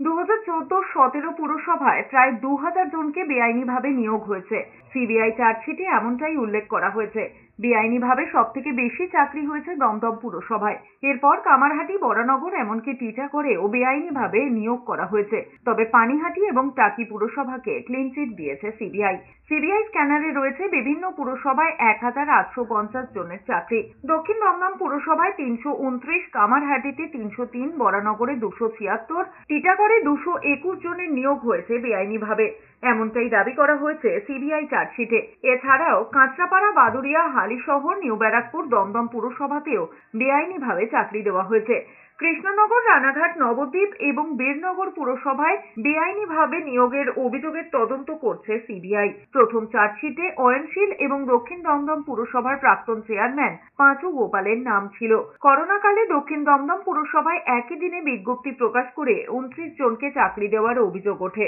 2014-17 পুরসভায় প্রায় 2000 জনকে বেআইনিভাবে নিয়োগ হয়েছে। সিবিআই চার্জশিটে এমনটাই উল্লেখ করা হয়েছে। বেআইনিভাবে সবথেকে বেশি চাকরি হয়েছে দমদম পুরসভায়। এরপর কামারহাটি, বরানগর, এমনকি টিটাগড়েও বেআইনিভাবে নিয়োগ করা হয়েছে। তবে পানিহাটি এবং টাকি পুরসভাকে ক্লিন চিট দিয়েছে সিবিআই। সিবিআই স্ক্যানারে রয়েছে বিভিন্ন পুরসভায় 1850 জনের চাকরি। দক্ষিণ দমদম পুরসভায় 329, কামারহাটিতে 303, বরানগরে 276, টিটাগড়ে 221 জনের নিয়োগ হয়েছে বেআইনিভাবে। এমনটাই দাবি করা হয়েছে সিবিআই চার্জশিটে। এছাড়াও কাঁচরাপাড়া, বাদুড়িয়া, হালিশহর, নিউ ব্যারাকপুর, দমদম পুরসভাতেও বেআইনিভাবে চাকরি দেওয়া হয়েছে। কৃষ্ণনগর, রানাঘাট, নবদ্বীপ এবং বীরনগর পুরসভায় বেআইনিভাবে নিয়োগের অভিযোগের তদন্ত করছে সিবিআই। প্রথম চার্জশিটে অয়নশীল এবং দক্ষিণ দমদম পুরসভার প্রাক্তন চেয়ারম্যান পাঁচু গোপালের নাম ছিল। করোনাকালে দক্ষিণ দমদম পুরসভায় একই দিনে বিজ্ঞপ্তি প্রকাশ করে 29 জনকে চাকরি দেওয়ার অভিযোগ ওঠে।